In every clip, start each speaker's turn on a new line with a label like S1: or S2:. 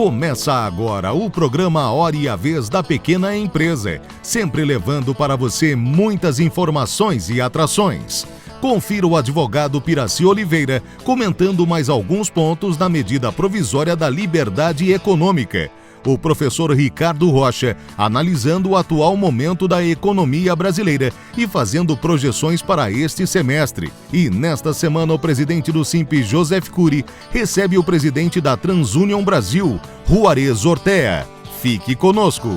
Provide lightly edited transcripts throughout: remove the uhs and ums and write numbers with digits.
S1: Começa agora o programa Hora e a Vez da Pequena Empresa, sempre levando para você muitas informações e atrações. Confira o advogado Piraci Oliveira comentando mais alguns pontos da medida provisória da liberdade econômica. O professor Ricardo Rocha analisando o atual momento da economia brasileira e fazendo projeções para este semestre. E nesta semana o presidente do Simpes, Joseph Cury, recebe o presidente da TransUnion Brasil, Juarez Ortea. Fique conosco!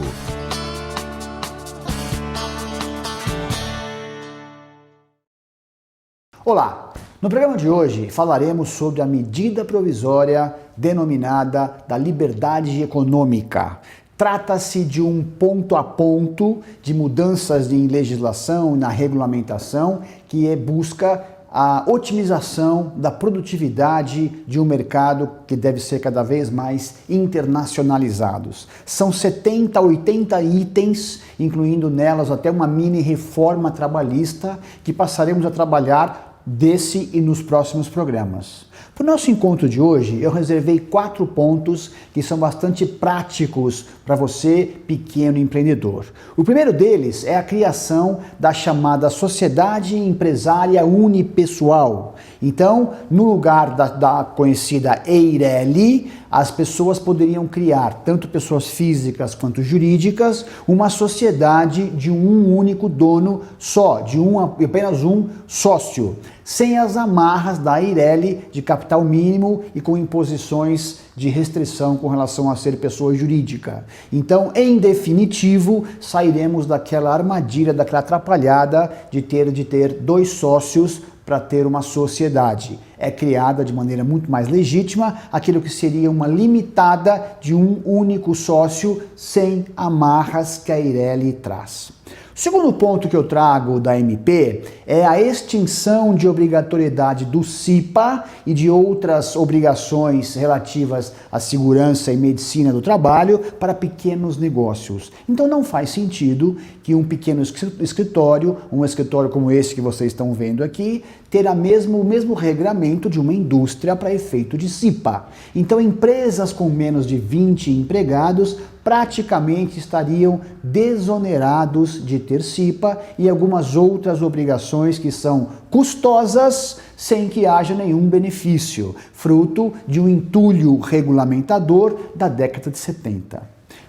S2: Olá! No programa de hoje falaremos sobre a medida provisória denominada da liberdade econômica. Trata-se de um ponto a ponto de mudanças em legislação e na regulamentação que busca a otimização da produtividade de um mercado que deve ser cada vez mais internacionalizados. São 70 a 80 itens, incluindo nelas até uma mini reforma trabalhista que passaremos a trabalhar desse e nos próximos programas. Para o nosso encontro de hoje, eu reservei 4 pontos que são bastante práticos para você, pequeno empreendedor. O primeiro deles é a criação da chamada Sociedade Empresária Unipessoal. Então, no lugar da conhecida EIRELI, as pessoas poderiam criar, tanto pessoas físicas quanto jurídicas, uma sociedade de um único dono só, de apenas um sócio, sem as amarras da EIRELI de capital mínimo e com imposições de restrição com relação a ser pessoa jurídica. Então, em definitivo, sairemos daquela armadilha, daquela atrapalhada de ter 2 sócios para ter uma sociedade. É criada de maneira muito mais legítima aquilo que seria uma limitada de um único sócio sem amarras que a EIRELI traz. O segundo ponto que eu trago da MP é a extinção de obrigatoriedade do CIPA e de outras obrigações relativas à segurança e medicina do trabalho para pequenos negócios. Então não faz sentido que um pequeno escritório, um escritório como esse que vocês estão vendo aqui, terá o mesmo regramento de uma indústria para efeito de CIPA. Então empresas com menos de 20 empregados praticamente estariam desonerados de ter CIPA e algumas outras obrigações que são custosas sem que haja nenhum benefício, fruto de um entulho regulamentador da década de 70.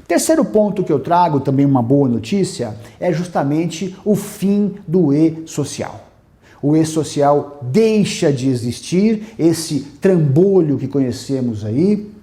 S2: Terceiro ponto que eu trago, também uma boa notícia, é justamente o fim do e-social. O e-social deixa de existir, esse trambolho que conhecemos aí,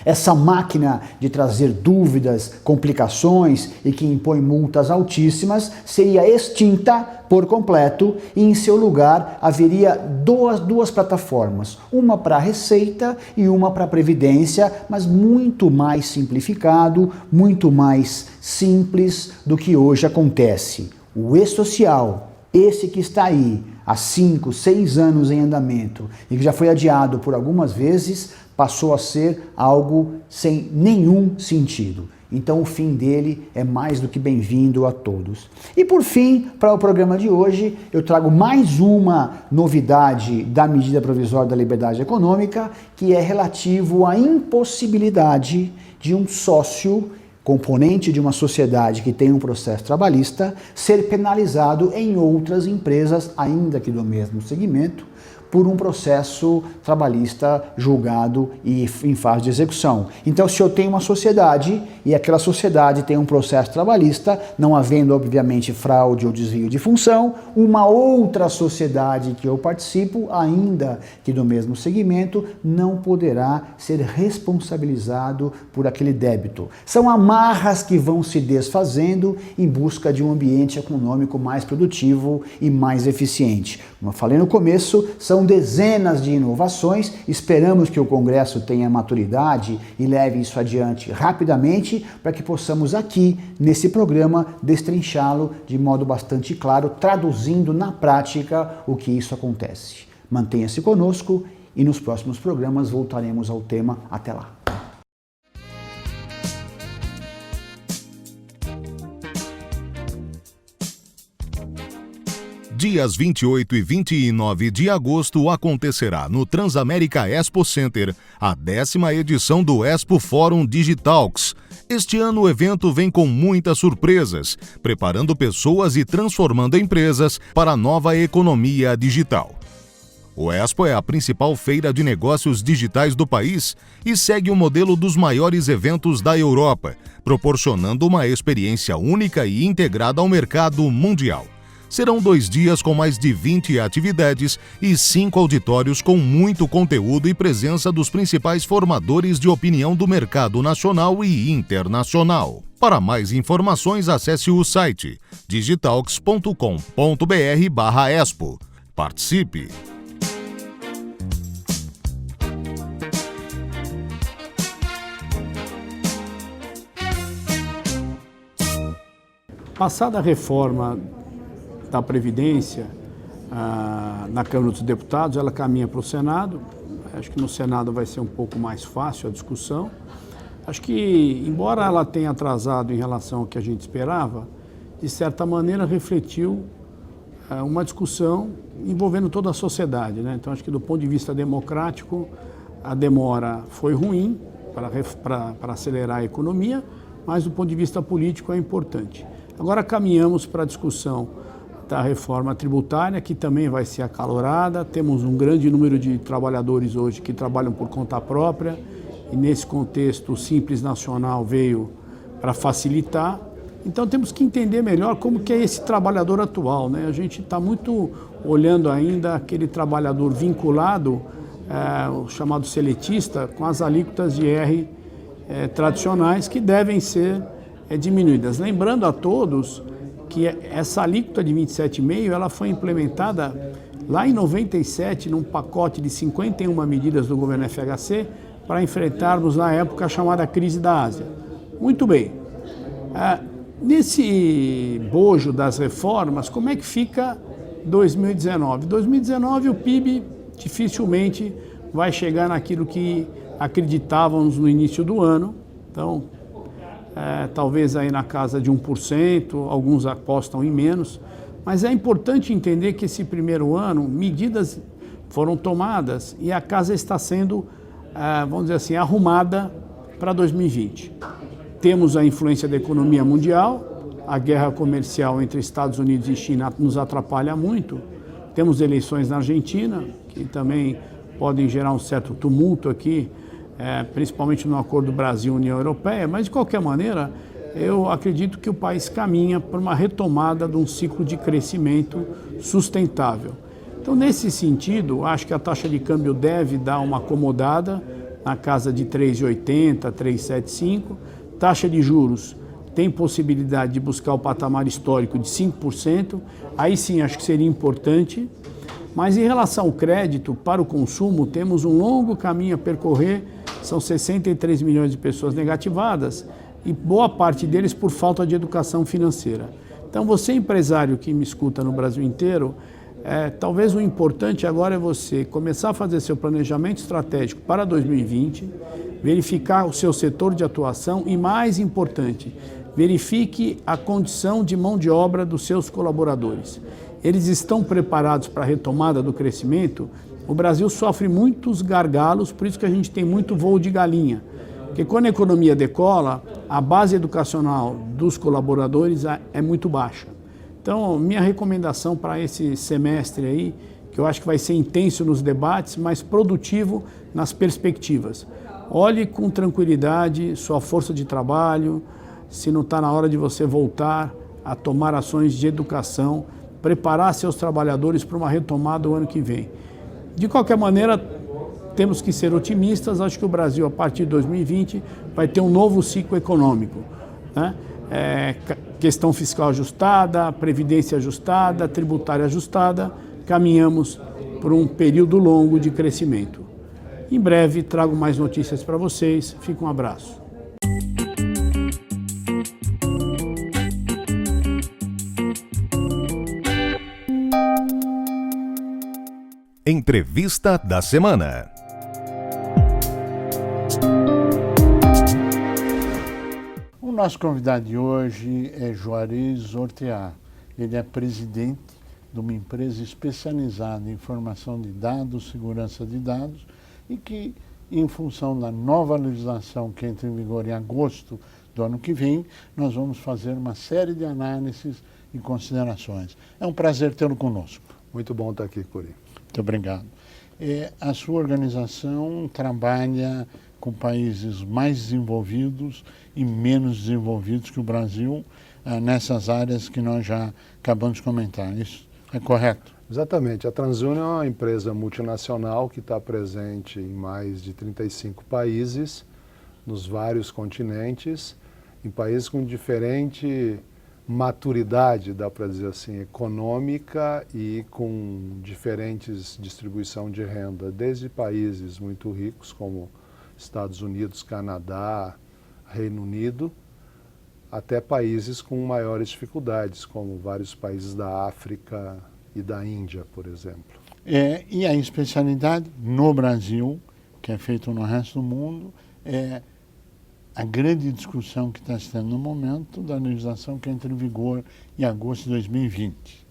S2: essa máquina de trazer dúvidas, complicações e que impõe multas altíssimas, seria extinta por completo e em seu lugar haveria duas plataformas, uma para a Receita e uma para a Previdência, mas muito mais simplificado, muito mais simples do que hoje acontece. O e-social, esse que está aí há 5, 6 anos em andamento e que já foi adiado por algumas vezes, passou a ser algo sem nenhum sentido. Então o fim dele é mais do que bem-vindo a todos. E por fim, para o programa de hoje, eu trago mais uma novidade da medida provisória da liberdade econômica, que é relativo à impossibilidade de um sócio, componente de uma sociedade que tem um processo trabalhista, ser penalizado em outras empresas, ainda que do mesmo segmento, por um processo trabalhista julgado e em fase de execução. Então, se eu tenho uma sociedade e aquela sociedade tem um processo trabalhista, não havendo, obviamente, fraude ou desvio de função, uma outra sociedade que eu participo, ainda que do mesmo segmento, não poderá ser responsabilizado por aquele débito. São amarras que vão se desfazendo em busca de um ambiente econômico mais produtivo e mais eficiente. Como eu falei no começo, são dezenas de inovações, esperamos que o Congresso tenha maturidade e leve isso adiante rapidamente para que possamos aqui, nesse programa, destrinchá-lo de modo bastante claro, traduzindo na prática o que isso acontece. Mantenha-se conosco e nos próximos programas voltaremos ao tema. Até lá!
S1: Dias 28 e 29 de agosto acontecerá no Transamérica Expo Center a 10ª edição do Expo Fórum Digitalks. Este ano o evento vem com muitas surpresas, preparando pessoas e transformando empresas para a nova economia digital. O Expo é a principal feira de negócios digitais do país e segue o modelo dos maiores eventos da Europa, proporcionando uma experiência única e integrada ao mercado mundial. Serão 2 dias com mais de 20 atividades e 5 auditórios com muito conteúdo e presença dos principais formadores de opinião do mercado nacional e internacional. Para mais informações, acesse o site digitalks.com.br/expo. Participe!
S3: Passada a reforma da Previdência na Câmara dos Deputados, ela caminha para o Senado. Acho que no Senado vai ser um pouco mais fácil a discussão. Acho que, embora ela tenha atrasado em relação ao que a gente esperava, de certa maneira refletiu uma discussão envolvendo toda a sociedade, né? Então, acho que do ponto de vista democrático, a demora foi ruim para acelerar a economia, mas do ponto de vista político é importante. Agora caminhamos para a discussão da reforma tributária, que também vai ser acalorada. Temos um grande número de trabalhadores hoje que trabalham por conta própria e nesse contexto o Simples Nacional veio para facilitar. Então temos que entender melhor como que é esse trabalhador atual, né? A gente está muito olhando ainda aquele trabalhador vinculado, o chamado seletista, com as alíquotas de IR tradicionais que devem ser diminuídas. Lembrando a todos que essa alíquota de 27,5% ela foi implementada lá em 97 num pacote de 51 medidas do governo FHC para enfrentarmos na época a chamada crise da Ásia. Muito bem. Nesse bojo das reformas, como é que fica 2019? 2019 o PIB dificilmente vai chegar naquilo que acreditávamos no início do ano. Então, talvez aí na casa de 1%, alguns apostam em menos, mas é importante entender que esse primeiro ano, medidas foram tomadas e a casa está sendo, vamos dizer assim, arrumada para 2020. Temos a influência da economia mundial, a guerra comercial entre Estados Unidos e China nos atrapalha muito, temos eleições na Argentina, que também podem gerar um certo tumulto aqui, principalmente no acordo Brasil-União Europeia, mas de qualquer maneira eu acredito que o país caminha para uma retomada de um ciclo de crescimento sustentável. Então, nesse sentido, acho que a taxa de câmbio deve dar uma acomodada na casa de 3,80, 3,75. Taxa de juros tem possibilidade de buscar o patamar histórico de 5%, aí sim acho que seria importante. Mas em relação ao crédito para o consumo, temos um longo caminho a percorrer. São 63 milhões de pessoas negativadas e boa parte deles por falta de educação financeira. Então, você empresário que me escuta no Brasil inteiro, talvez o importante agora é você começar a fazer seu planejamento estratégico para 2020, verificar o seu setor de atuação e, mais importante, verifique a condição de mão de obra dos seus colaboradores. Eles estão preparados para a retomada do crescimento? O Brasil sofre muitos gargalos, por isso que a gente tem muito voo de galinha. Porque quando a economia decola, a base educacional dos colaboradores é muito baixa. Então, minha recomendação para esse semestre aí, que eu acho que vai ser intenso nos debates, mas produtivo nas perspectivas. Olhe com tranquilidade sua força de trabalho, se não está na hora de você voltar a tomar ações de educação, preparar seus trabalhadores para uma retomada do ano que vem. De qualquer maneira, temos que ser otimistas. Acho que o Brasil, a partir de 2020, vai ter um novo ciclo econômico, né? Questão fiscal ajustada, previdência ajustada, tributária ajustada, caminhamos por um período longo de crescimento. Em breve, trago mais notícias para vocês. Fica um abraço.
S1: Entrevista da semana.
S4: O nosso convidado de hoje é Juarez Ortea. Ele é presidente
S3: de uma empresa especializada em informação de dados, segurança de dados, e que, em função da nova legislação que entra em vigor em agosto do ano que vem, nós vamos fazer uma série de análises e considerações. É um prazer tê-lo conosco.
S4: Muito bom estar aqui, Curi.
S3: Muito obrigado. A sua organização trabalha com países mais desenvolvidos e menos desenvolvidos que o Brasil, nessas áreas que nós já acabamos de comentar. Isso é correto?
S4: Exatamente. A TransUnion é uma empresa multinacional que está presente em mais de 35 países, nos vários continentes, em países com diferente maturidade, dá para dizer assim, econômica e com diferentes distribuição de renda, desde países muito ricos como Estados Unidos, Canadá, Reino Unido, até países com maiores dificuldades, como vários países da África e da Índia, por exemplo.
S3: E a especialidade no Brasil, que é feito no resto do mundo, é a grande discussão que está se tendo no momento da legislação que entra em vigor em agosto de 2020.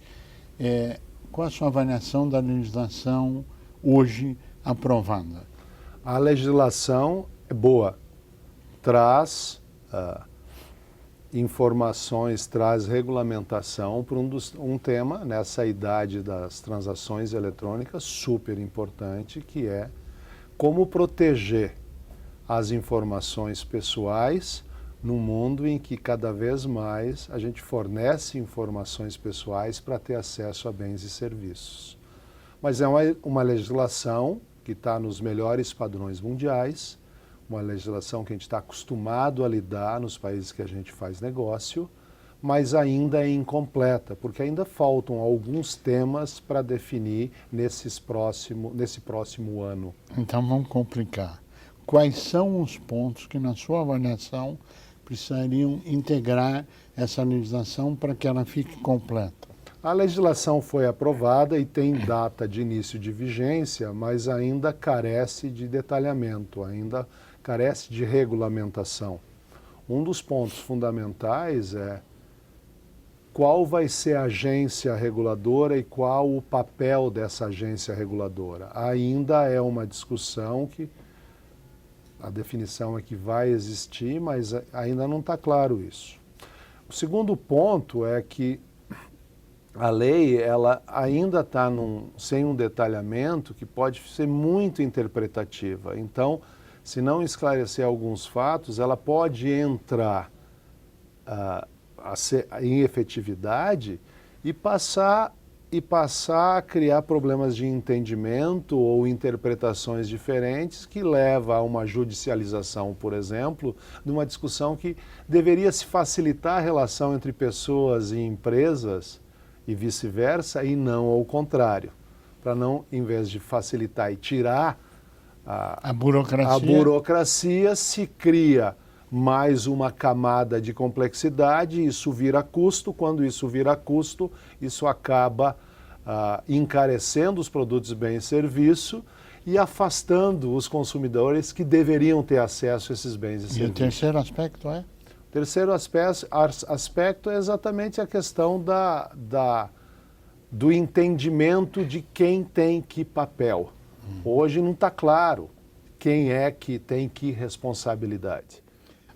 S3: Qual a sua avaliação da legislação hoje aprovada?
S4: A legislação é boa, traz informações, traz regulamentação para um tema nessa idade das transações eletrônicas super importante, que é como proteger as informações pessoais num mundo em que cada vez mais a gente fornece informações pessoais para ter acesso a bens e serviços. Mas é uma legislação que está nos melhores padrões mundiais, uma legislação que a gente está acostumado a lidar nos países que a gente faz negócio, mas ainda é incompleta, porque ainda faltam alguns temas para definir nesse próximo ano.
S3: Então vamos complicar. Quais são os pontos que, na sua avaliação, precisariam integrar essa legislação para que ela fique completa?
S4: A legislação foi aprovada e tem data de início de vigência, mas ainda carece de detalhamento, ainda carece de regulamentação. Um dos pontos fundamentais é qual vai ser a agência reguladora e qual o papel dessa agência reguladora. Ainda é uma discussão que a definição é que vai existir, mas ainda não está claro isso. O segundo ponto é que a lei ela ainda está sem um detalhamento que pode ser muito interpretativa. Então, se não esclarecer alguns fatos, ela pode entrar em efetividade e passar a criar problemas de entendimento ou interpretações diferentes que leva a uma judicialização, por exemplo, de uma discussão que deveria se facilitar a relação entre pessoas e empresas e vice-versa, e não ao contrário. Para não, em vez de facilitar e tirar a burocracia, se cria mais uma camada de complexidade, isso vira custo. Quando isso vira custo, isso acaba encarecendo os produtos, bens e serviços e afastando os consumidores que deveriam ter acesso a esses bens e serviços.
S3: E o terceiro aspecto é?
S4: O terceiro aspecto é exatamente a questão do entendimento de quem tem que papel. Hoje não está claro quem é que tem que responsabilidade.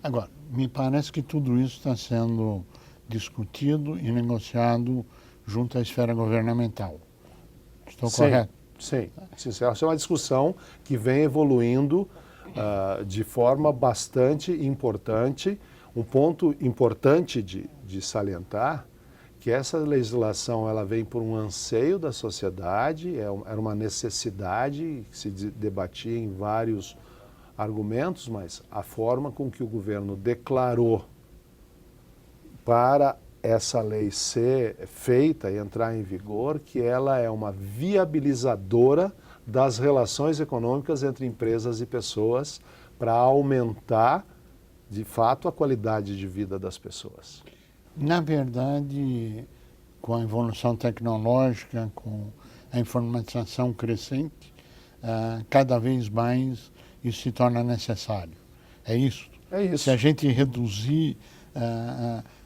S3: Agora, me parece que tudo isso está sendo discutido e negociado junto à esfera governamental. Estou correto?
S4: Sim. Essa é uma discussão que vem evoluindo de forma bastante importante. Um ponto importante de salientar que essa legislação ela vem por um anseio da sociedade, era uma necessidade que se debatia em vários argumentos, mas a forma com que o governo declarou para essa lei ser feita e entrar em vigor, que ela é uma viabilizadora das relações econômicas entre empresas e pessoas para aumentar, de fato, a qualidade de vida das pessoas.
S3: Na verdade, com a evolução tecnológica, com a informatização crescente, cada vez mais isso se torna necessário. É isso?
S4: É isso.
S3: Se a gente reduzir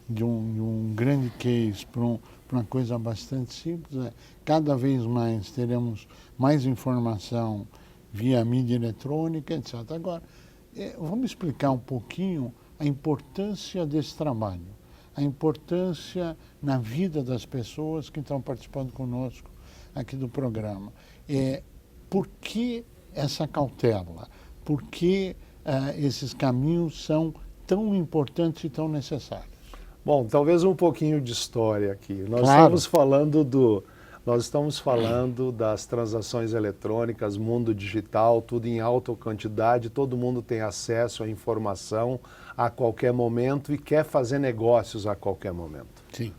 S3: de um grande case para
S5: para uma coisa bastante simples, cada vez mais teremos mais informação via mídia eletrônica, etc. Agora, vamos explicar um pouquinho a importância desse trabalho, a importância na vida das pessoas que estão participando conosco aqui do programa. Por que essa cautela? Por que esses caminhos são tão importantes e tão necessários?
S4: Bom, talvez um pouquinho de história aqui. Nós estamos falando das transações eletrônicas, mundo digital, tudo em alta quantidade, todo mundo tem acesso à informação a qualquer momento e quer fazer negócios a qualquer momento.
S5: Sim.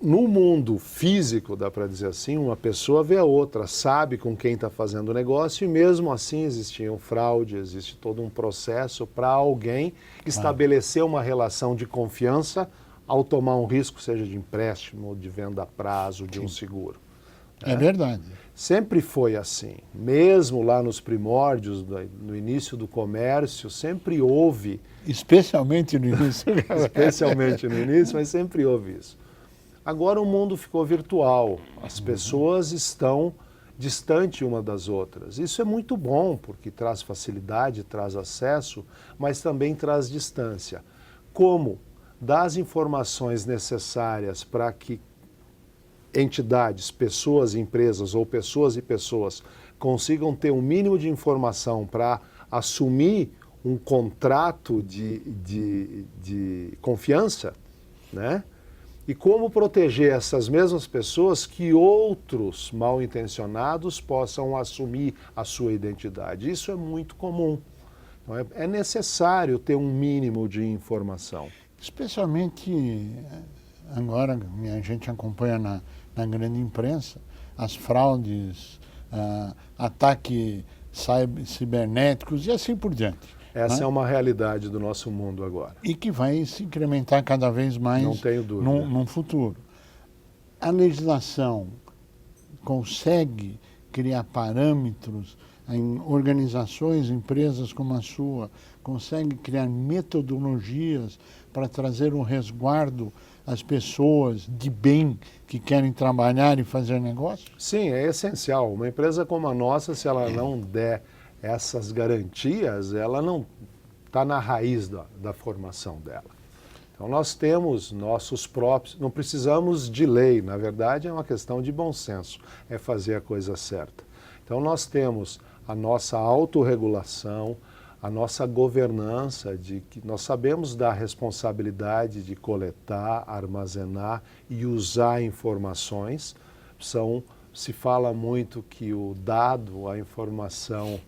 S4: No mundo físico, dá para dizer assim, uma pessoa vê a outra, sabe com quem está fazendo o negócio e mesmo assim existiam fraude, existe todo um processo para alguém estabelecer uma relação de confiança ao tomar um risco, seja de empréstimo, de venda a prazo, de um seguro.
S5: É verdade.
S4: Sempre foi assim. Mesmo lá nos primórdios, no início do comércio, sempre houve...
S5: Especialmente no início.
S4: Especialmente no início, mas sempre houve isso. Agora o mundo ficou virtual, as pessoas estão distantes uma das outras. Isso é muito bom, porque traz facilidade, traz acesso, mas também traz distância. Como dar as informações necessárias para que entidades, pessoas e empresas, ou pessoas e pessoas, consigam ter um mínimo de informação para assumir um contrato de confiança, né? E como proteger essas mesmas pessoas que outros mal intencionados possam assumir a sua identidade. Isso é muito comum. Então, é necessário ter um mínimo de informação.
S5: Especialmente agora, a gente acompanha na grande imprensa as fraudes, ataques cibernéticos e assim por diante.
S4: Essa é uma realidade do nosso mundo agora.
S5: E que vai se incrementar cada vez mais.
S4: Não tenho dúvida.
S5: No futuro. A legislação consegue criar parâmetros em organizações, empresas como a sua, consegue criar metodologias para trazer um resguardo às pessoas de bem que querem trabalhar e fazer negócio?
S4: Sim, é essencial. Uma empresa como a nossa, se ela não der essas garantias, ela não está na raiz da formação dela. Então nós temos nossos próprios, não precisamos de lei, na verdade é uma questão de bom senso, é fazer a coisa certa. Então nós temos a nossa autorregulação, a nossa governança, de que nós sabemos da responsabilidade de coletar, armazenar e usar informações. Se fala muito que o dado, a informação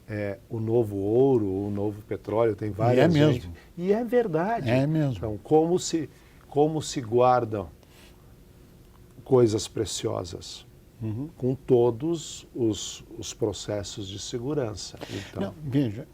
S4: é o novo ouro, o novo petróleo, tem várias...
S5: E é mesmo.
S4: E é verdade.
S5: É mesmo.
S4: Então, como se guardam coisas preciosas? Com todos os processos de segurança. Então...
S5: Não, veja,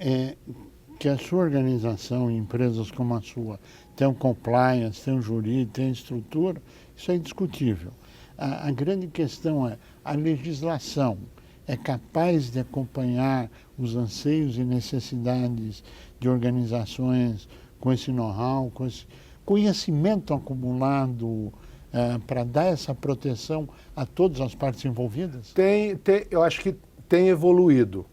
S5: que a sua organização, empresas como a sua, tem um compliance, tem um jurídico, tem estrutura, isso é indiscutível. A grande questão é, a legislação é capaz de acompanhar os anseios e necessidades de organizações com esse know-how, com esse conhecimento acumulado para dar essa proteção a todas as partes envolvidas?
S4: Eu acho que tem evoluído.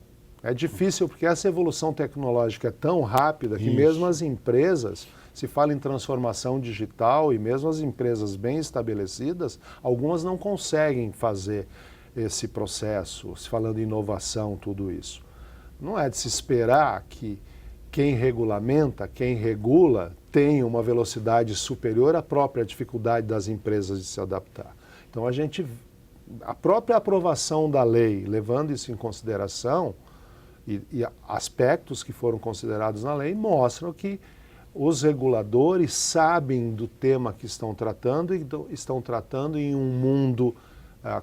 S4: É difícil porque essa evolução tecnológica é tão rápida que mesmo as empresas, se fala em transformação digital e mesmo as empresas bem estabelecidas, algumas não conseguem fazer esse processo, se falando em inovação, tudo isso. Não é de se esperar que quem regulamenta, quem regula, tenha uma velocidade superior à própria dificuldade das empresas de se adaptar. Então a própria aprovação da lei, levando isso em consideração, e aspectos que foram considerados na lei, mostram que os reguladores sabem do tema que estão tratando e estão tratando em um mundo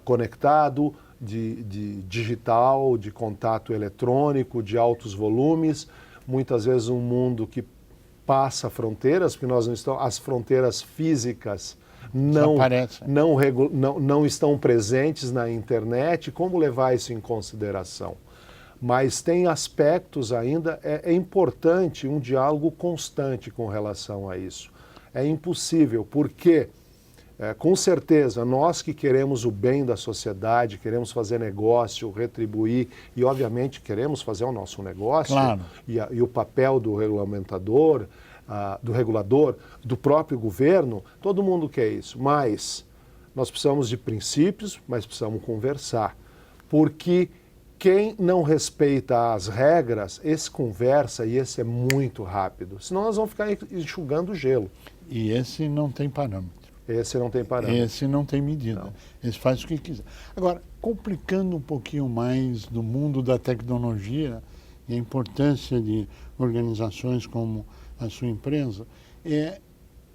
S4: conectado, de digital, de contato eletrônico, de altos volumes, muitas vezes um mundo que passa fronteiras, porque nós não estamos, as fronteiras físicas não estão presentes na internet. Como levar isso em consideração? Mas tem aspectos ainda, é importante um diálogo constante com relação a isso. É impossível, porque, com certeza, nós que queremos o bem da sociedade, queremos fazer negócio, retribuir e, obviamente, queremos fazer o nosso negócio,
S5: claro.
S4: e o papel do regulamentador, do regulador, do próprio governo, todo mundo quer isso, mas nós precisamos de princípios, mas precisamos conversar, porque quem não respeita as regras, esse conversa e esse é muito rápido, senão nós vamos ficar enxugando gelo.
S5: E esse não tem parâmetro.
S4: Esse não tem parâmetro.
S5: Esse não tem medida.
S4: Não.
S5: Esse faz o que quiser. Agora, complicando um pouquinho mais do mundo da tecnologia e a importância de organizações como a sua empresa,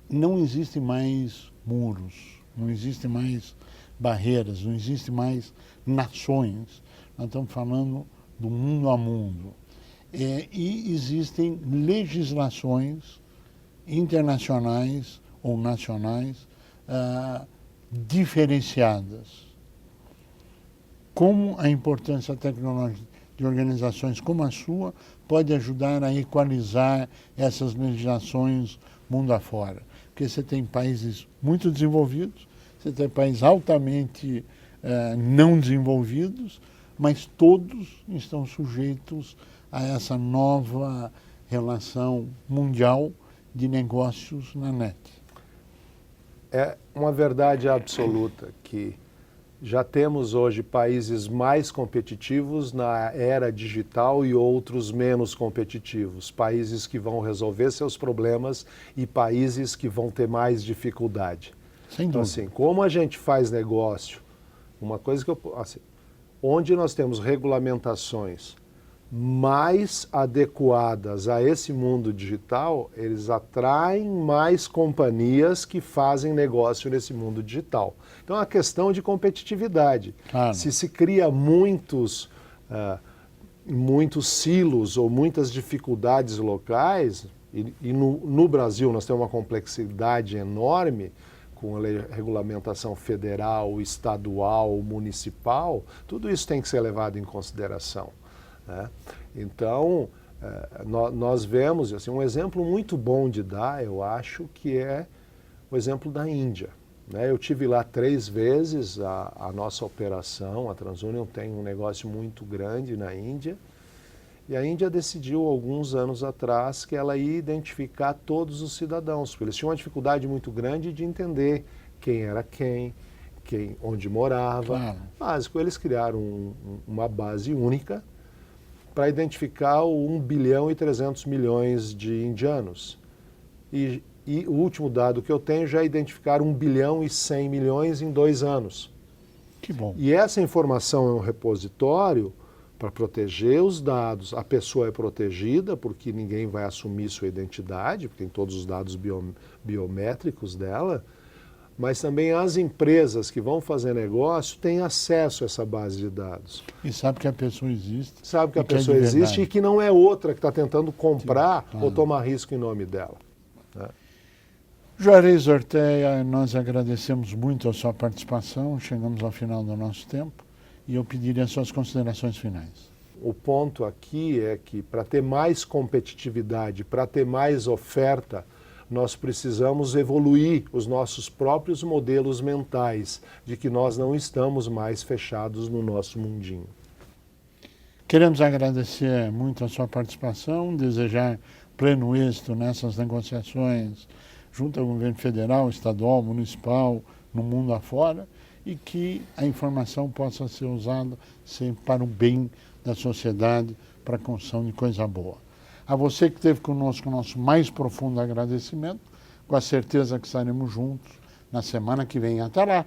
S5: não existem mais muros, não existem mais barreiras, não existem mais nações. Nós estamos falando do mundo a mundo. E existem legislações internacionais ou nacionais diferenciadas. Como a importância tecnológica de organizações como a sua pode ajudar a equalizar essas legislações mundo afora? Porque você tem países muito desenvolvidos, você tem países altamente não desenvolvidos, mas todos estão sujeitos a essa nova relação mundial de negócios na net.
S4: É uma verdade absoluta que já temos hoje países mais competitivos na era digital e outros menos competitivos. Países que vão resolver seus problemas e países que vão ter mais dificuldade.
S5: Sem dúvida.
S4: Então, assim, como a gente faz negócio, uma coisa que onde nós temos regulamentações mais adequadas a esse mundo digital, eles atraem mais companhias que fazem negócio nesse mundo digital. Então é uma questão de competitividade.
S5: Claro.
S4: Se cria muitos silos ou muitas dificuldades locais, e no Brasil nós temos uma complexidade enorme, com a regulamentação federal, estadual, municipal, tudo isso tem que ser levado em consideração. Né? Então, nós vemos assim, um exemplo muito bom de dar, eu acho, que é o exemplo da Índia. Né? Eu tive lá 3 vezes, a nossa operação, a TransUnion tem um negócio muito grande na Índia, e a Índia decidiu, alguns anos atrás, que ela ia identificar todos os cidadãos, porque eles tinham uma dificuldade muito grande de entender quem era quem onde morava.
S5: Claro.
S4: Básico, eles criaram uma base única para identificar o 1 bilhão e 300 milhões de indianos. E o último dado que eu tenho já identificaram 1 bilhão e 100 milhões em 2 anos.
S5: Que bom.
S4: E essa informação é um repositório para proteger os dados. A pessoa é protegida porque ninguém vai assumir sua identidade, porque tem todos os dados biométricos dela, mas também as empresas que vão fazer negócio têm acesso a essa base de dados.
S5: E sabe que a pessoa existe.
S4: Sabe que a
S5: e que é de
S4: pessoa existe
S5: verdade.
S4: e que não é outra que está tentando comprar
S5: Claro.
S4: ou tomar risco em nome dela. Né?
S5: Juarez Ortega, nós agradecemos muito a sua participação, chegamos ao final do nosso tempo e eu pediria as suas considerações finais.
S4: O ponto aqui é que para ter mais competitividade, para ter mais oferta, nós precisamos evoluir os nossos próprios modelos mentais de que nós não estamos mais fechados no nosso mundinho.
S5: Queremos agradecer muito a sua participação, desejar pleno êxito nessas negociações junto ao governo federal, estadual, municipal, no mundo afora, e que a informação possa ser usada sempre para o bem da sociedade, para a construção de coisa boa. A você que esteve conosco, o nosso mais profundo agradecimento, com a certeza que estaremos juntos na semana que vem. Até lá!